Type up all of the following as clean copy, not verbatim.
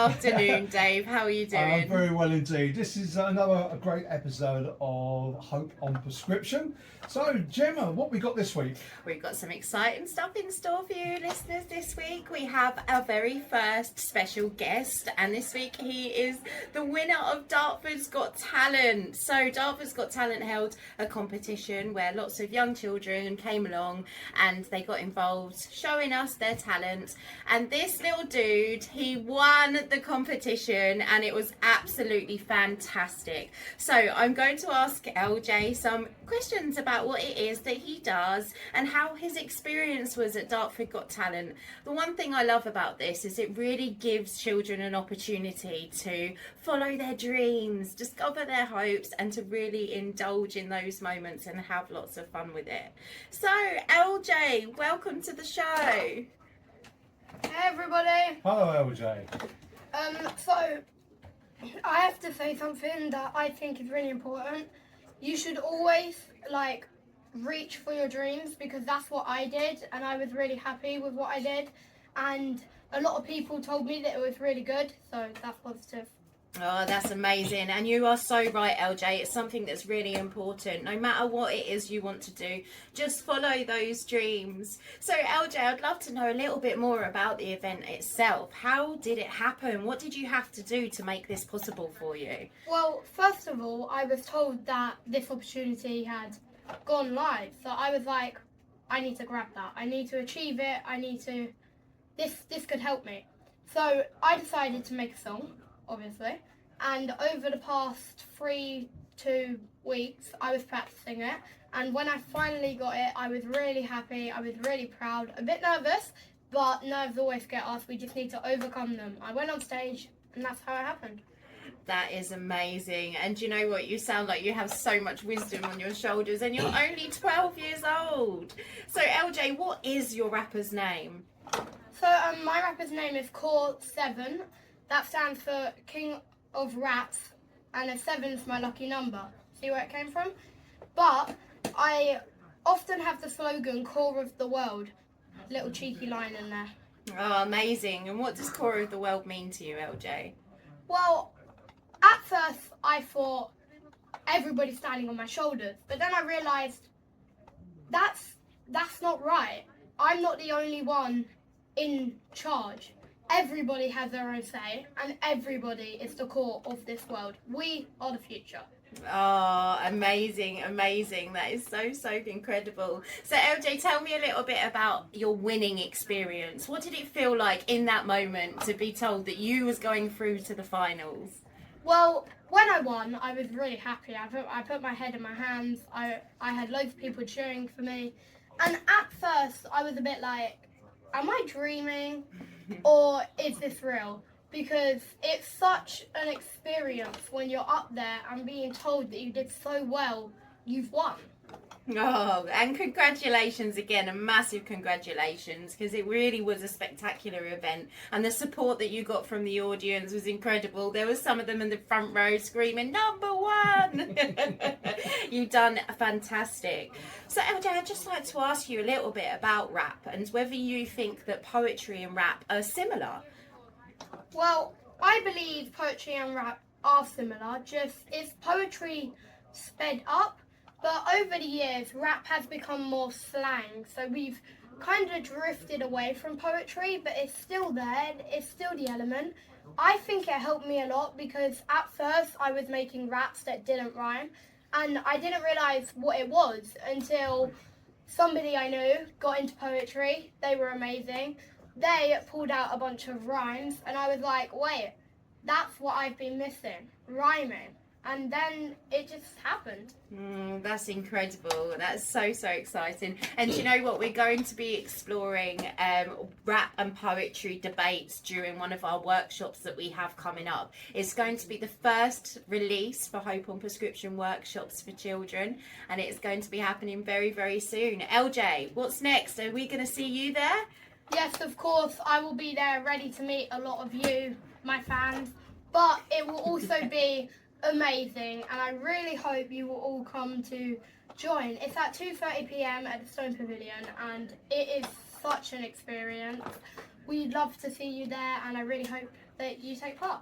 afternoon, Dave. How are you doing? Very well indeed. This is another great episode of Hope on Prescription. So, Gemma, what we got this week? We've got some exciting stuff in store for you, listeners, this week. We have our very first special guest, and this week he is the winner of Dartford's Got Talent. So, Dartford's Got Talent held a competition where lots of young children came along and they got involved, showing us their talent. And this little dude, he won the competition, and it was absolutely fantastic. So, I'm going to ask LJ some questions about what it is that he does and how his experience was at Dartford Got Talent. The one thing I love about this is it really gives children an opportunity to follow their dreams, discover their hopes, and to really indulge in those moments and have lots of fun with it. So, LJ, welcome to the show. Hey everybody. Hello, LJ. So I have to say something that I think is really important. You should always reach for your dreams, because that's what I did, and I was really happy with what I did, and a lot of people told me that it was really good, so that's positive. Oh, that's amazing. And you are so right, LJ. It's something that's really important. No matter what it is you want to do, just follow those dreams. So, LJ, I'd love to know a little bit more about the event itself. How did it happen? What did you have to do to make this possible for you? Well, first of all, I was told that this opportunity had gone live. So I was like, I need to grab that. I need to achieve it. This could help me. So I decided to make a song, obviously, and over the past 2 weeks I was practicing it, and when I finally got it, I was really happy, I was really proud, a bit nervous, but nerves always get us, we just need to overcome them. I went on stage and that's how it happened. That is amazing. And do you know what? You sound like you have so much wisdom on your shoulders, and you're only 12 years old. So LJ, what is your rapper's name? So my rapper's name is Kor7. That stands for King of Rats, and a 7's my lucky number. See where it came from? But I often have the slogan Core of the World. Little cheeky line in there. Oh, amazing. And what does Core of the World mean to you, LJ? Well, at first I thought everybody's standing on my shoulders, but then I realised that's not right. I'm not the only one in charge. Everybody has their own say, and everybody is the core of this world. We are the future. Oh, amazing, amazing. That is so incredible. So LJ, tell me a little bit about your winning experience. What did it feel like in that moment to be told that you was going through to the finals? Well, when I won, I was really happy. I put my head in my hands. I had loads of people cheering for me. And at first, I was a bit like, am I dreaming or is this real? Because it's such an experience when you're up there and being told that you did so well, you've won. Oh, and congratulations again, a massive congratulations, because it really was a spectacular event, and the support that you got from the audience was incredible. There was some of them in the front row screaming #1. You've done fantastic. So LJ, I'd just like to ask you a little bit about rap and whether you think that poetry and rap are similar. Well, I believe poetry and rap are similar, just it's poetry sped up. But over the years, rap has become more slang, so we've kind of drifted away from poetry, but it's still there, it's still the element. I think it helped me a lot, because at first I was making raps that didn't rhyme, and I didn't realise what it was until somebody I knew got into poetry. They were amazing. They pulled out a bunch of rhymes, and I was like, wait, that's what I've been missing, rhyming. And then it just happened. That's incredible. That's so exciting. And you know what? We're going to be exploring rap and poetry debates during one of our workshops that we have coming up. It's going to be the first release for Hope on Prescription workshops for children, and it's going to be happening very soon. LJ, what's next? Are we going to see you there? Yes, of course. I will be there ready to meet a lot of you, my fans. But it will also be amazing, and I really hope you will all come to join. It's at 2:30 p.m. at the Stone Pavilion, and it is such an experience. We'd love to see you there, and I really hope that you take part.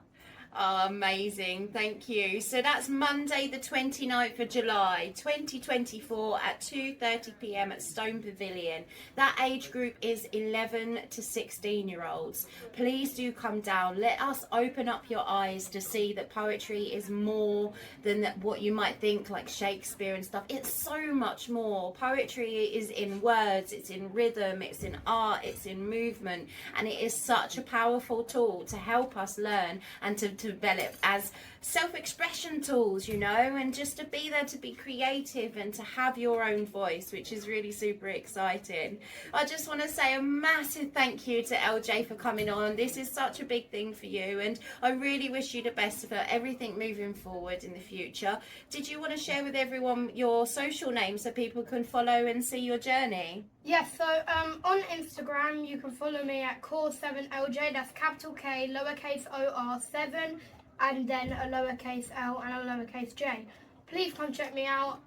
Oh, amazing. Thank you. So that's Monday the 29th of July 2024 at 2:30 p.m. at Stone Pavilion. That age group is 11 to 16 year olds. Please do come down. Let us open up your eyes to see that poetry is more than what you might think, like Shakespeare and stuff. It's so much more. Poetry is in words, it's in rhythm, it's in art, it's in movement, and it is such a powerful tool to help us learn and to develop as self-expression tools, you know, and just to be there, to be creative and to have your own voice, which is really super exciting. I just want to say a massive thank you to LJ for coming on. This is such a big thing for you, and I really wish you the best for everything moving forward in the future. Did you want to share with everyone your social name so people can follow and see your journey? Yes, so on Instagram you can follow me at Kor7LJ, that's capital K, lowercase OR7, and then a lowercase L and a lowercase J. Please come check me out.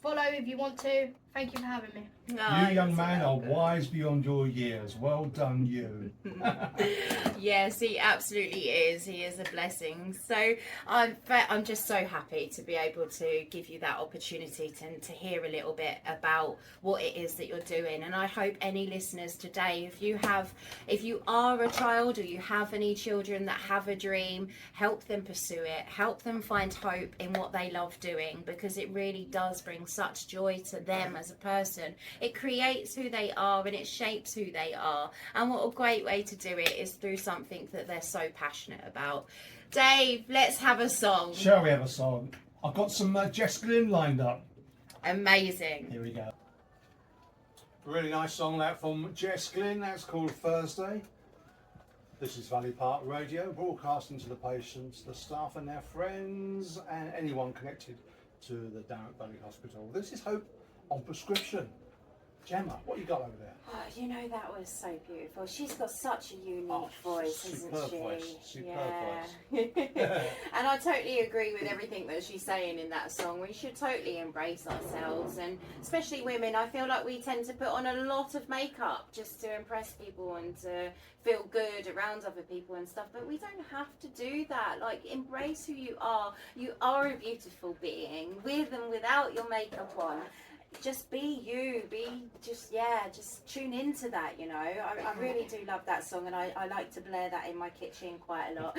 Follow if you want to. Thank you for having me. You young man are wise beyond your years. Well done, you. Yes, he absolutely is. He is a blessing. So I'm just so happy to be able to give you that opportunity to hear a little bit about what it is that you're doing. And I hope any listeners today, if you are a child or you have any children that have a dream, help them pursue it, help them find hope in what they love doing, because it really does bring such joy to them as a person. It creates who they are and it shapes who they are. And what a great way to do it is through something that they're so passionate about. Dave, let's have a song. Shall we have a song? I've got some Jess Glynn lined up. Amazing. Here we go. Really nice song that from Jess Glynn. That's called Thursday. This is Valley Park Radio, broadcasting to the patients, the staff and their friends, and anyone connected to the Dartford Valley Hospital. This is Hope on Prescription. Gemma, what you got over there? Oh, you know, that was so beautiful. She's got such a unique voice, isn't she? Voice. Superb voice. And I totally agree with everything that she's saying in that song. We should totally embrace ourselves, and especially women. I feel like we tend to put on a lot of makeup just to impress people and to feel good around other people and stuff, but we don't have to do that. Like, embrace who you are. You are a beautiful being, with and without your makeup on. Just be you, just tune into that, you know. I really do love that song, and I like to blare that in my kitchen quite a lot.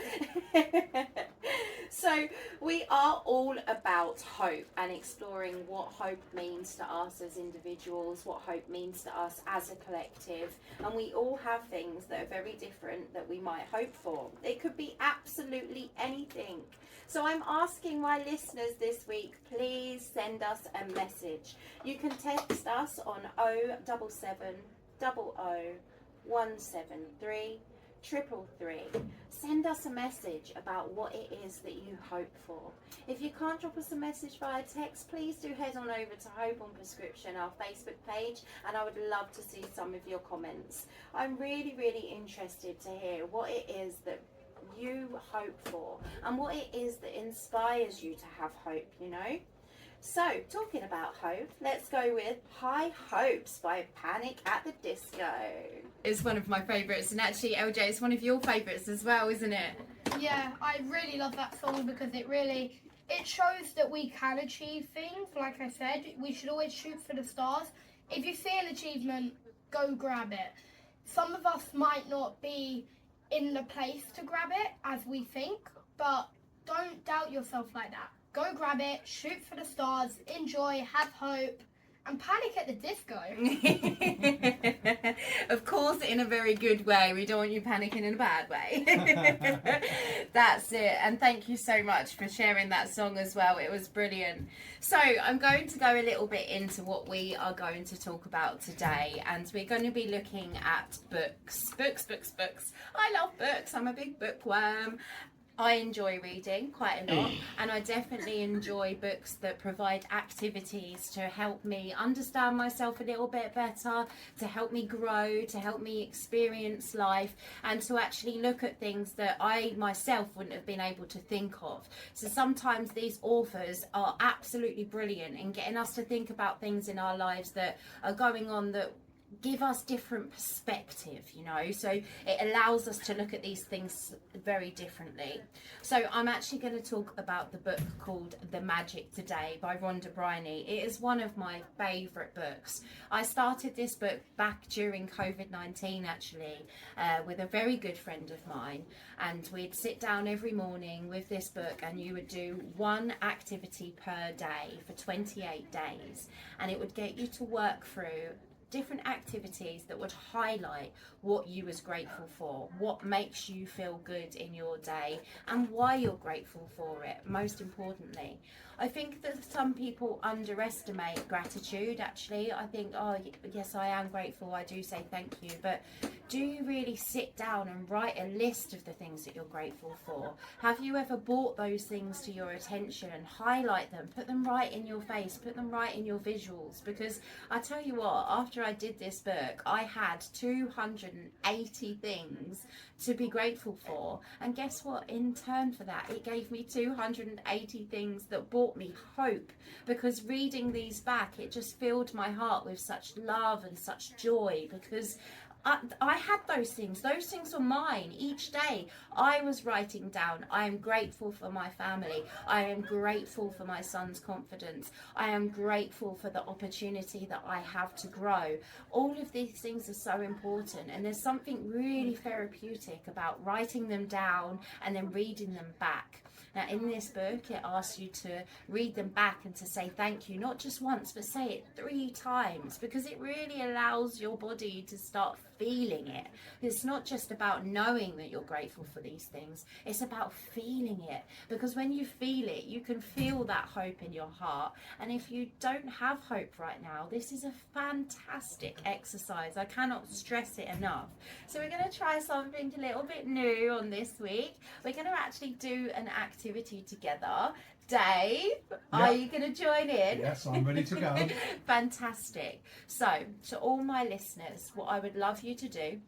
So we are all about hope and exploring what hope means to us as individuals, what hope means to us as a collective, and we all have things that are very different that we might hope for. It could be absolutely anything. So I'm asking my listeners this week, please send us a message. You can text us on 077 00 173 333. Send us a message about what it is that you hope for. If you can't drop us a message via text, please do head on over to Hope on Prescription, our Facebook page, and I would love to see some of your comments. I'm really, really interested to hear what it is that you hope for and what it is that inspires you to have hope, you know. So, talking about hope, let's go with High Hopes by Panic at the Disco. It's one of my favourites, and actually, LJ, it's one of your favourites as well, isn't it? Yeah, I really love that song because it shows that we can achieve things. Like I said, we should always shoot for the stars. If you see an achievement, go grab it. Some of us might not be in the place to grab it as we think, but don't doubt yourself like that. Go grab it, shoot for the stars, enjoy, have hope, and panic at the disco. Of course, in a very good way. We don't want you panicking in a bad way. That's it. And thank you so much for sharing that song as well. It was brilliant. So I'm going to go a little bit into what we are going to talk about today. And we're going to be looking at books. Books. I love books. I'm a big bookworm. I enjoy reading quite a lot, and I definitely enjoy books that provide activities to help me understand myself a little bit better, to help me grow, to help me experience life, and to actually look at things that I myself wouldn't have been able to think of. So sometimes these authors are absolutely brilliant in getting us to think about things in our lives that are going on that give us different perspective, you know, so it allows us to look at these things very differently. So I'm actually going to talk about the book called The Magic Today by Rhonda Byrne. It is one of my favourite books. I started this book back during COVID-19 actually, with a very good friend of mine, and we'd sit down every morning with this book, and you would do one activity per day for 28 days, and it would get you to work through different activities that would highlight what you was grateful for, what makes you feel good in your day, and why you're grateful for it, most importantly. I think that some people underestimate gratitude actually. I think, oh yes, I am grateful, I do say thank you, but do you really sit down and write a list of the things that you're grateful for? Have you ever brought those things to your attention and highlight them, put them right in your face, put them right in your visuals? Because I tell you what, after I did this book, I had 280 things to be grateful for, and guess what, in turn for that, it gave me 280 things that brought me hope, because reading these back, it just filled my heart with such love and such joy, because I had those things were mine. Each day I was writing down, I am grateful for my family, I am grateful for my son's confidence, I am grateful for the opportunity that I have to grow. All of these things are so important, and there's something really therapeutic about writing them down and then reading them back. Now in this book, it asks you to read them back and to say thank you, not just once, but say it 3 times, because it really allows your body to start feeling it. It's not just about knowing that you're grateful for these things, it's about feeling it, because when you feel it, you can feel that hope in your heart. And if you don't have hope right now, this is a fantastic exercise. I cannot stress it enough. So we're going to try something a little bit new on this week. We're going to actually do an activity together. Dave, are you going to join in? Yes, I'm ready to go. Fantastic. So, to all my listeners, what I would love you to do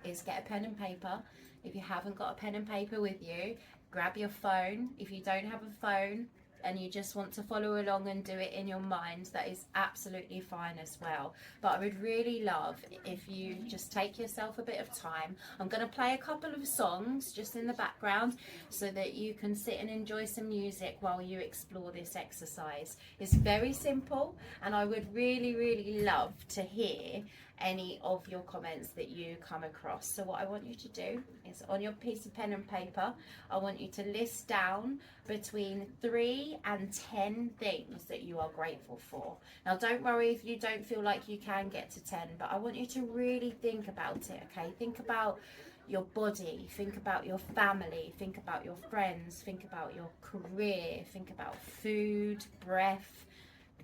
is get a pen and paper. If you haven't got a pen and paper with you, grab your phone. If you don't have a phone and you just want to follow along and do it in your mind, that is absolutely fine as well. But I would really love if you just take yourself a bit of time. I'm going to play a couple of songs just in the background so that you can sit and enjoy some music while you explore this exercise. It's very simple, and I would really love to hear any of your comments that you come across. So what I want you to do is, on your piece of pen and paper, I want you to list down between 3 and 10 things that you are grateful for. Now don't worry if you don't feel like you can get to 10, but I want you to really think about it, okay? Think about your body, think about your family, think about your friends, think about your career, think about food, breath,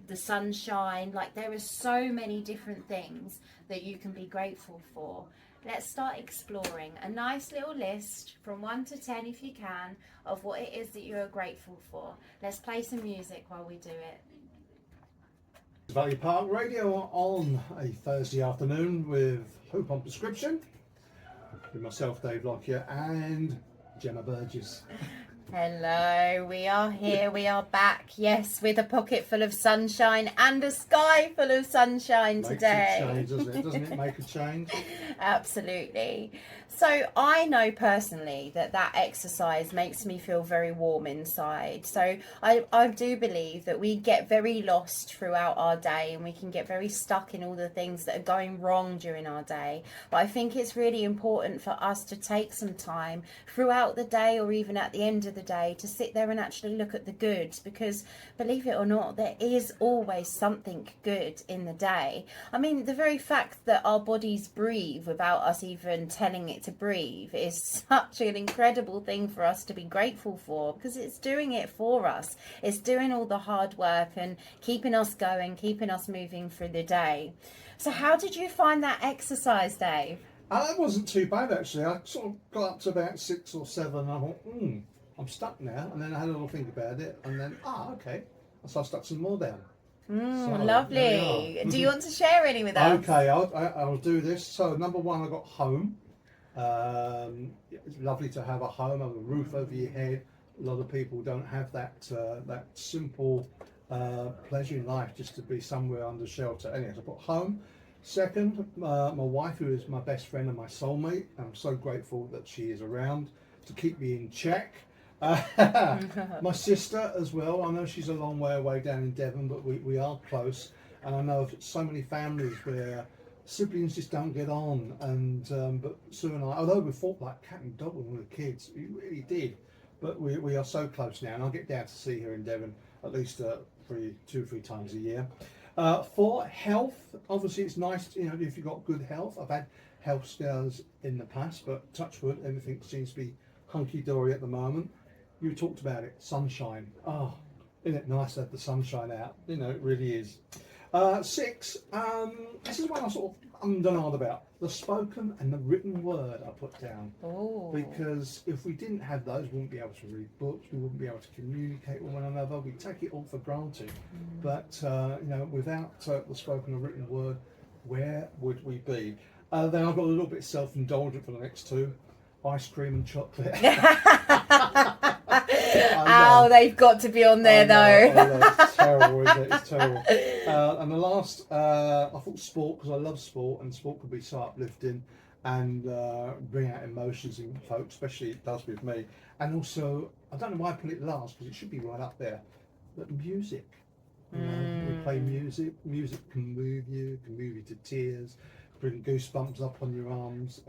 the sunshine. Like, there are so many different things that you can be grateful for. Let's start exploring a nice little list from 1 to 10 if you can of what it is that you're grateful for. Let's play some music while we do it. Valley Park Radio on a Thursday afternoon with Hope on Prescription, with myself, Dave Lockyer, and Gemma Burgess. Hello, we are here, we are back, yes, with a pocket full of sunshine and a sky full of sunshine today. Makes a change, doesn't it? Doesn't it make a change? Absolutely. So I know personally that exercise makes me feel very warm inside. So I do believe that we get very lost throughout our day, and we can get very stuck in all the things that are going wrong during our day. But I think it's really important for us to take some time throughout the day, or even at the end of the day, to sit there and actually look at the good, because believe it or not, there is always something good in the day. I mean, the very fact that our bodies breathe without us even telling it to breathe is such an incredible thing for us to be grateful for, because it's doing it for us. It's doing all the hard work and keeping us going, keeping us moving through the day. So how did you find that exercise, Dave? That wasn't too bad actually. I sort of got up to about 6 or 7 and I thought, I'm stuck now. And then I had a little think about it, and then, okay. So I stuck some more down. So, Lovely. Do you want to share any with us? Okay, I'll do this. So number 1, I got home. It's lovely to have a home, have a roof over your head. A lot of people don't have that simple pleasure in life, just to be somewhere under shelter. Anyway, so I put home. Second, my wife, who is my best friend and my soulmate. I'm so grateful that she is around to keep me in check. My sister as well. I know she's a long way away down in Devon, but we are close. And I know of so many families where siblings just don't get on. And but Sue and I, although we fought like cat and dog when we were kids, we really did. But we are so close now, and I'll get down to see her in Devon at least 2-3 times a year. For health, obviously it's nice, if you've got good health. I've had health scares in the past, but touch wood, everything seems to be hunky-dory at the moment. You talked about it, sunshine. Oh, isn't it nice to have the sunshine out? It really is. 6, this is one I sort of undenied about. The spoken and the written word I put down. Oh. Because if we didn't have those, we wouldn't be able to read books, we wouldn't be able to communicate with one another, we take it all for granted. But, without the spoken or written word, where would we be? Then I've got a little bit self-indulgent for the next 2. Ice cream and chocolate. Oh, they've got to be on there though. I know, it's terrible, isn't it? It's terrible. And the last, I thought sport, because I love sport, and sport could be so uplifting and bring out emotions in folks, especially it does with me. And also, I don't know why I put it last, because it should be right up there, but music. We play music. Music can move you to tears, bring goosebumps up on your arms.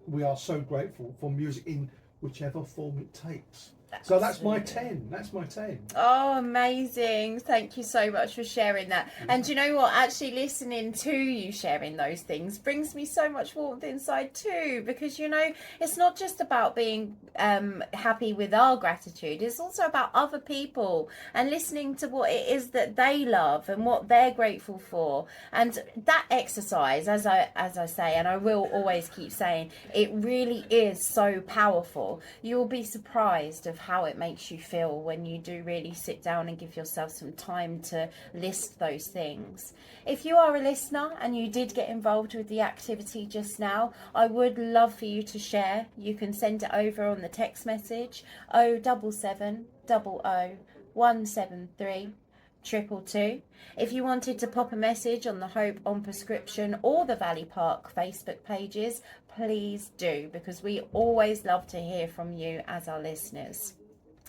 We are so grateful for music in whichever form it takes. So that's my 10. That's my 10. Oh, amazing. Thank you so much for sharing that. And you know what? Actually listening to you sharing those things brings me so much warmth inside too, because, it's not just about being happy with our gratitude. It's also about other people and listening to what it is that they love and what they're grateful for. And that exercise, as I say, and I will always keep saying, it really is so powerful. You'll be surprised of how it makes you feel when you do really sit down and give yourself some time to list those things. If you are a listener and you did get involved with the activity just now, I would love for you to share. You can send it over on the text message 077 00 173 222. If you wanted to pop a message on the Hope on Prescription or the Valley Park Facebook pages, please do, because we always love to hear from you as our listeners.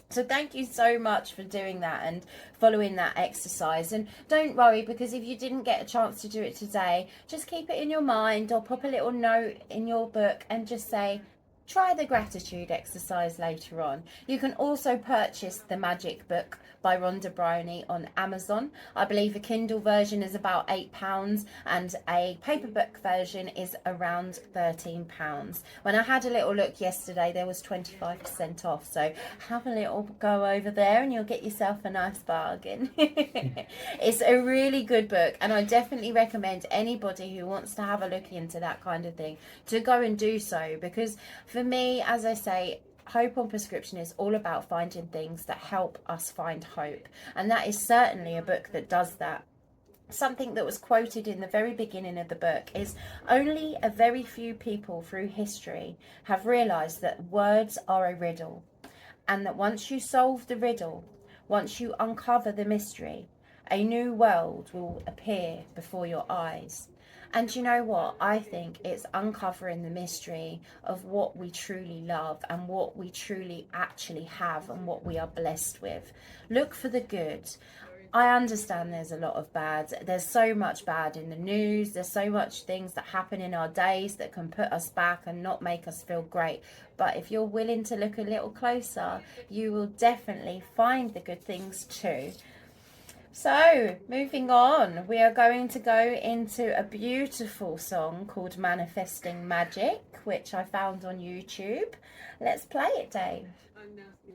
So thank you so much for doing that and following that exercise. And don't worry, because if you didn't get a chance to do it today, just keep it in your mind or pop a little note in your book and just say, try the gratitude exercise later on. You can also purchase the Magic Book by Rhonda Byrne on Amazon. I believe a Kindle version is about £8 and a paperback version is around £13. When I had a little look yesterday, there was 25% off. So have a little go over there and you'll get yourself a nice bargain. It's a really good book, and I definitely recommend anybody who wants to have a look into that kind of thing to go and do so, because for me, as I say, Hope on Prescription is all about finding things that help us find hope. And that is certainly a book that does that. Something that was quoted in the very beginning of the book is, only a very few people through history have realised that words are a riddle. And that once you solve the riddle, once you uncover the mystery, a new world will appear before your eyes. And you know what? I think it's uncovering the mystery of what we truly love and what we truly actually have and what we are blessed with. Look for the good. I understand there's a lot of bad. There's so much bad in the news. There's so much things that happen in our days that can put us back and not make us feel great. But if you're willing to look a little closer, you will definitely find the good things too. So, moving on, we are going to go into a beautiful song called Manifesting Magic, which I found on YouTube. Let's play it, Dave.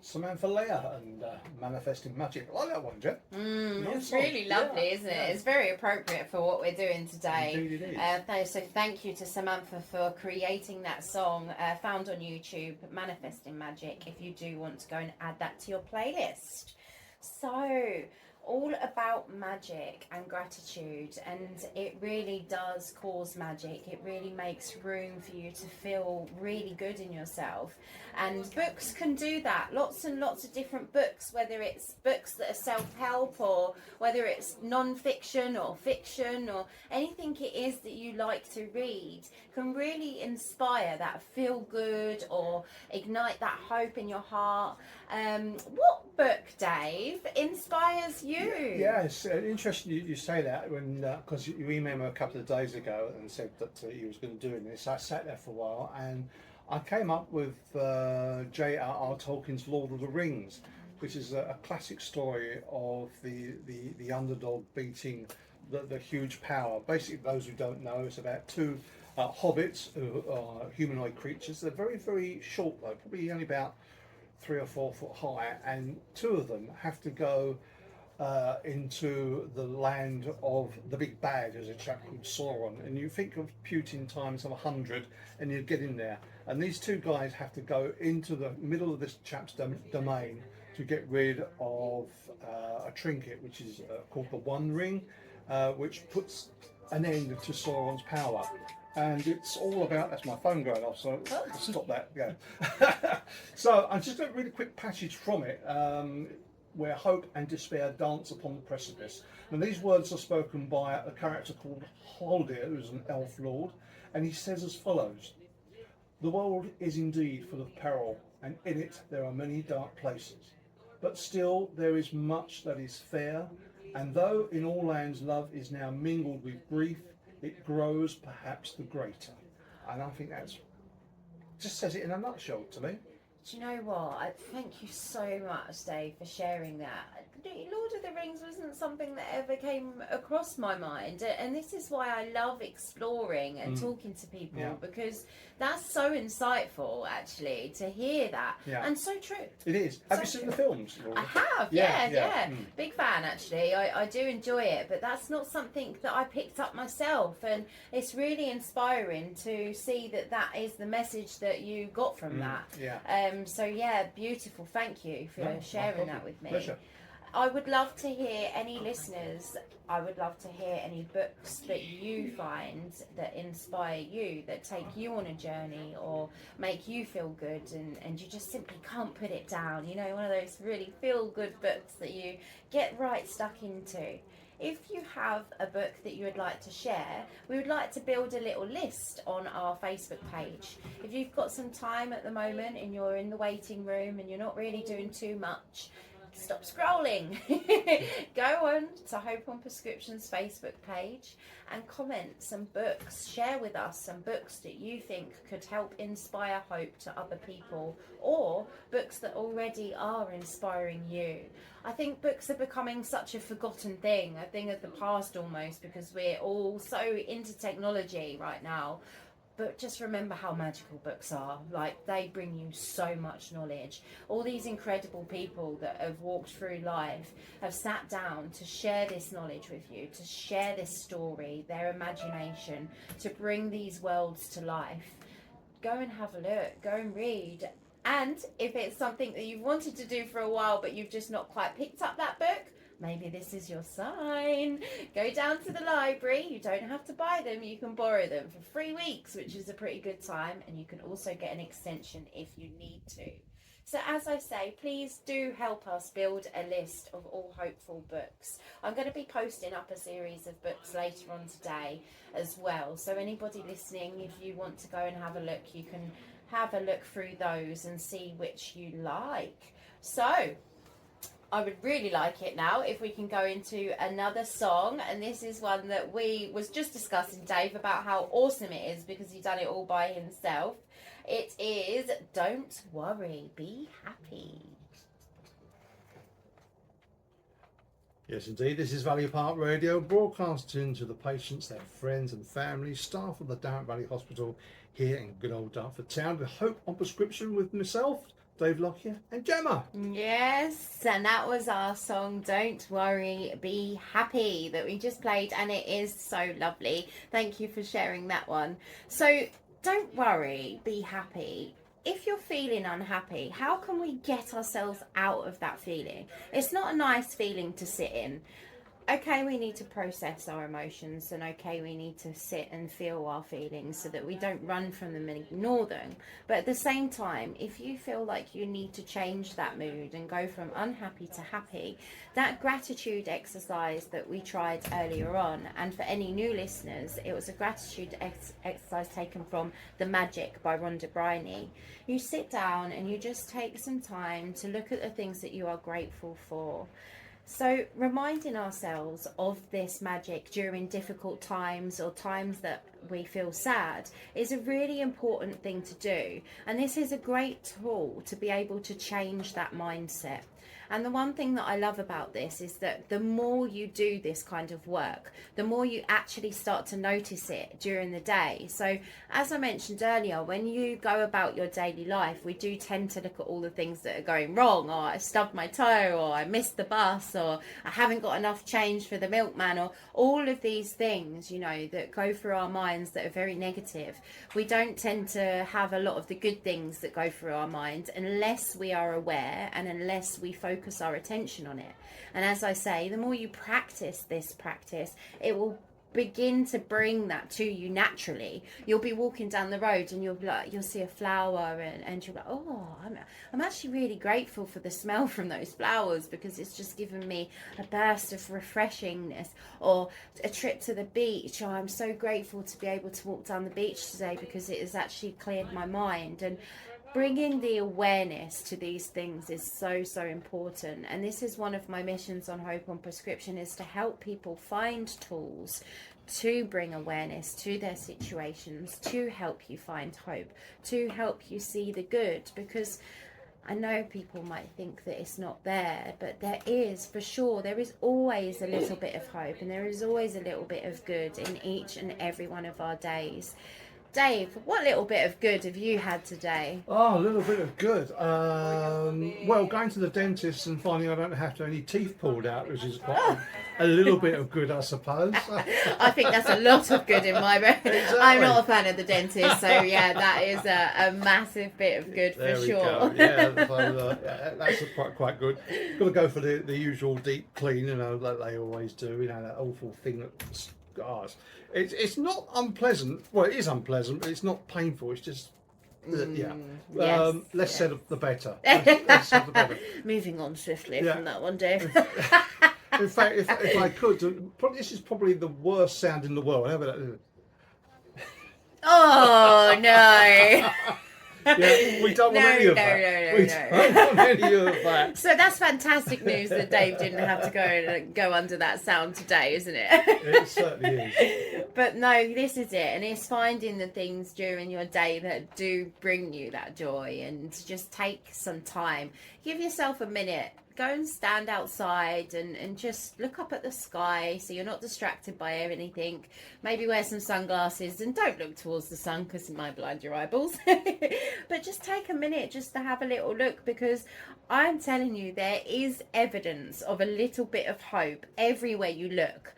Samantha Leah and Manifesting Magic. I like that one, Jen. It's really lovely, isn't it? It's very appropriate for what we're doing today. Indeed it is. So thank you to Samantha for creating that song, found on YouTube, Manifesting Magic, if you do want to go and add that to your playlist. So, all about magic and gratitude, and it really does cause magic. It really makes room for you to feel really good in yourself, and books can do that. Lots and lots of different books, whether it's books that are self-help or whether it's non-fiction or fiction or anything it is that you like to read, can really inspire that feel good or ignite that hope in your heart. What book, Dave, inspires you? Yeah, it's interesting you say that when because you emailed me a couple of days ago and said that you was going to do this. I sat there for a while and I came up with J.R.R. Tolkien's Lord of the Rings, which is a classic story of the underdog beating the huge power. Basically, those who don't know, it's about two hobbits who are humanoid creatures. They're very, very short though, probably only about 3 or 4 foot high, and two of them have to go into the land of the big bad. There's a chap called Sauron, and you think of Putin times 100 and you get in there, and these two guys have to go into the middle of this chap's domain to get rid of a trinket which is called the One Ring, which puts an end to Sauron's power. And it's all about, that's my phone going off, so stop that. Yeah. So I'm just going to read a quick passage from it, where hope and despair dance upon the precipice. And these words are spoken by a character called Haldir, who's an elf lord, and he says as follows: "The world is indeed full of peril, and in it there are many dark places. But still there is much that is fair, and though in all lands love is now mingled with grief, it grows perhaps the greater." And I think that's just says it in a nutshell to me. Do you know what? I thank you so much, Dave, for sharing that. Lord of the Rings wasn't something that ever came across my mind, and this is why I love exploring and talking to people, because that's so insightful, actually, to hear that, and so true. It is. Have you seen the films, Laura? I have, yeah. Big fan, actually. I do enjoy it, but that's not something that I picked up myself, and it's really inspiring to see that that is the message that you got from that. So yeah, beautiful. Thank you for sharing that with me. Pleasure. I would love to hear any listeners. I would love to hear any books that you find that inspire you, that take you on a journey or make you feel good, and you just simply can't put it down. You know, one of those really feel good books that you get right stuck into. If you have a book that you would like to share, we would like to build a little list on our Facebook page. If you've got some time at the moment and you're in the waiting room and you're not really doing too much, stop scrolling. Go on to Hope on Prescription's Facebook page and comment some books. Share with us some books that you think could help inspire hope to other people, or books that already are inspiring you. I think books are becoming such a forgotten thing, a thing of the past almost, because we're all so into technology right now. But just remember how magical books are. Like, they bring you so much knowledge. All these incredible people that have walked through life have sat down to share this knowledge with you, to share this story, their imagination, to bring these worlds to life. Go and have a look, go and read. And if it's something that you've wanted to do for a while but you've just not quite picked up that book, maybe this is your sign. Go down to the library. You don't have to buy them. You can borrow them for 3 weeks, which is a pretty good time. And you can also get an extension if you need to. So as I say, please do help us build a list of all hopeful books. I'm going to be posting up a series of books later on today as well. So anybody listening, if you want to go and have a look, you can have a look through those and see which you like. So I would really like it now if we can go into another song, and this is one that we was just discussing, Dave, about how awesome it is because he's done it all by himself. It is Don't Worry, Be Happy. Yes, indeed. This is Valley Park Radio, broadcasting to the patients, their friends and family, staff of the Dartford Valley Hospital here in good old Dartford Town, with Hope on Prescription with myself, Dave Lockyer and Gemma. Yes, and that was our song Don't Worry, Be Happy that we just played, and it is so lovely. Thank you for sharing that one. So don't worry, be happy. if you're feeling unhappy, how can we get ourselves out of that feeling? It's not a nice feeling to sit in. Okay, we need to process our emotions, and okay, we need to sit and feel our feelings so that we don't run from them and ignore them. But at the same time, if you feel like you need to change that mood and go from unhappy to happy, that gratitude exercise that we tried earlier on, and for any new listeners, it was a gratitude exercise taken from The Magic by Rhonda Byrne. You sit down and you just take some time to look at the things that you are grateful for. So reminding ourselves of this magic during difficult times or times that we feel sad is a really important thing to do. And this is a great tool to be able to change that mindset. And the one thing that I love about this is that the more you do this kind of work, the more you actually start to notice it during the day. So as I mentioned earlier, when you go about your daily life, we do tend to look at all the things that are going wrong, or I stubbed my toe, or I missed the bus, or I haven't got enough change for the milkman, or all of these things, you know, that go through our minds that are very negative. We don't tend to have a lot of the good things that go through our minds unless we are aware and unless we focus our attention on it. And as I say, the more you practice this practice, it will begin to bring that to you naturally. You'll be walking down the road and you'll be like, you'll see a flower and you'll be like, oh, I'm actually really grateful for the smell from those flowers because it's just given me a burst of refreshingness. Or a trip to the beach, oh, I'm so grateful to be able to walk down the beach today because it has actually cleared my mind. And bringing the awareness to these things is so important, and this is one of my missions on Hope on Prescription, is to help people find tools to bring awareness to their situations, to help you find hope, to help you see the good, because I know people might think that it's not there, but there is, for sure. There is always a little bit of hope, and there is always a little bit of good in each and every one of our days. Dave, what little bit of good have you had today? Oh, a little bit of good. Well, going to the dentist and finding I don't have to have any teeth pulled out, which is quite a little bit of good, I suppose. I think that's a lot of good in my brain. Exactly. I'm not a fan of the dentist, so yeah, that is a massive bit of good There for we sure. go. Yeah, so, that's quite good. Got to go for the usual deep clean, you know, like they always do. You know, that awful thing that scars. It's not unpleasant. Well, it is unpleasant, but it's not painful. It's just yeah. Yes, Less said the better. Less said the better. Moving on swiftly Yeah. from that one, Dave. In fact, if I could, this is probably the worst sound in the world. How about that? Oh no. Yeah, we don't want any of that. We don't want any of that. So that's fantastic news that Dave didn't have to go under that sound today, isn't it? It certainly is. But no, this is it, and it's finding the things during your day that do bring you that joy, and just take some time. Give yourself a minute. Go and stand outside and just look up at the sky so you're not distracted by anything. Maybe wear some sunglasses and don't look towards the sun because it might blind your eyeballs. But just take a minute just to have a little look, because I'm telling you, there is evidence of a little bit of hope everywhere you look.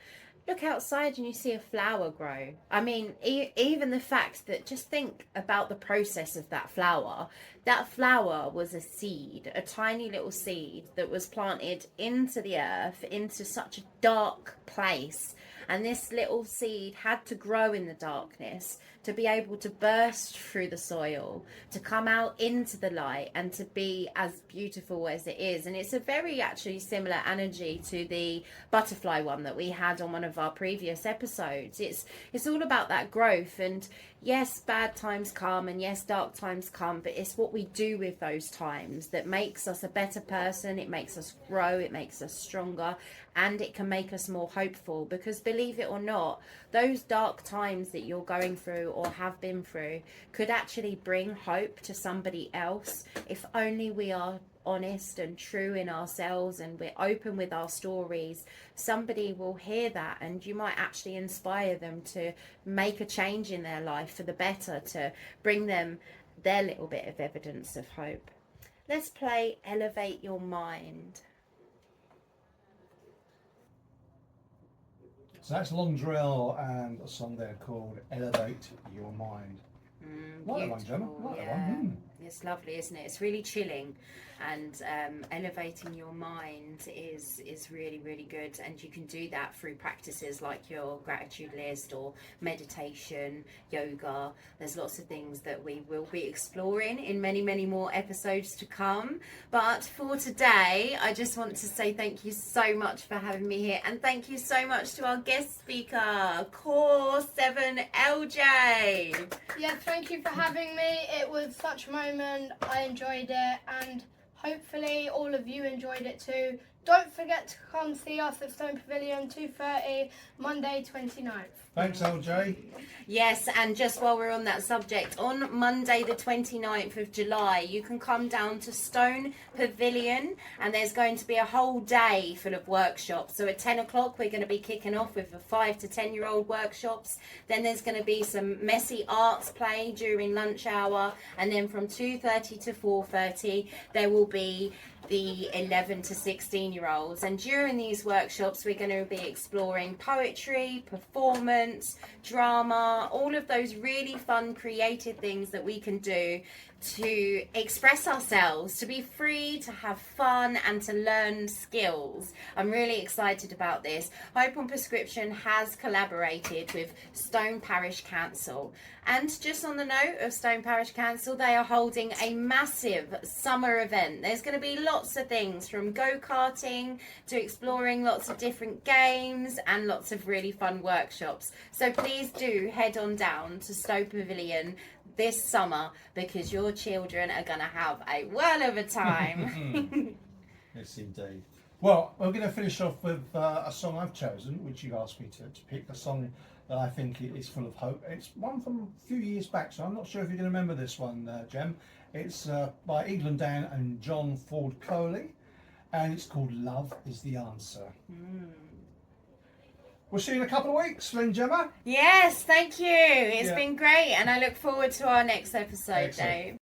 Look outside and you see a flower grow. I mean, even the fact that, just think about the process of that flower. That flower was a seed, a tiny little seed that was planted into the earth, into such a dark place. And this little seed had to grow in the darkness to be able to burst through the soil, to come out into the light and to be as beautiful as it is. And it's a very actually similar energy to the butterfly one that we had on one of our previous episodes. It's all about that growth. And yes, bad times come, and yes, dark times come, but it's what we do with those times that makes us a better person. It makes us grow, it makes us stronger, and it can make us more hopeful. Because believe it or not, those dark times that you're going through or have been through could actually bring hope to somebody else if only we are honest and true in ourselves and we're open with our stories. Somebody will hear that, and you might actually inspire them to make a change in their life for the better, to bring them their little bit of evidence of hope. Let's play Elevate Your Mind. So that's Long Drill and a song there called Elevate Your Mind. Like that one, Gemma. Like that one. It's lovely, isn't it? It's really chilling, and elevating your mind is really, really good. And you can do that through practices like your gratitude list or meditation, yoga. There's lots of things that we will be exploring in many, many more episodes to come. But for today, I just want to say thank you so much for having me here, and thank you so much to our guest speaker, Kor7 LJ. Yes, thank you for having me. It was such a moment. I enjoyed it, and hopefully all of you enjoyed it too. Don't forget to come see us at Stone Pavilion, 2:30, Monday 29th. Thanks, LJ. Yes, and just while we're on that subject, on Monday the 29th of July, you can come down to Stone Pavilion, and there's going to be a whole day full of workshops. So at 10 o'clock, we're going to be kicking off with the 5 to 10-year-old workshops. Then there's going to be some messy arts play during lunch hour. And then from 2:30 to 4:30, there will be the 11 to 16-year-olds. And during these workshops, we're going to be exploring poetry, performance, drama, all of those really fun, creative things that we can do to express ourselves, to be free, to have fun, and to learn skills. I'm really excited about this. Hope on Prescription has collaborated with Stone Parish Council. And just on the note of Stone Parish Council, they are holding a massive summer event. There's going to be lots of things, from go-karting to exploring lots of different games and lots of really fun workshops. So please do head on down to Stone Pavilion this summer, because your children are going to have a whirl of a time. Yes, indeed. Well, we're going to finish off with a song I've chosen, which you asked me to pick, a song that I think is full of hope. It's one from a few years back, so I'm not sure if you're going to remember this one, Jem. It's by Eagle Dan and John Ford Coley, and it's called Love is the Answer. We'll see you in a couple of weeks, Lynn Gemma. Yes, thank you. It's Yeah. been great, and I look forward to our next episode, Excellent. Dave.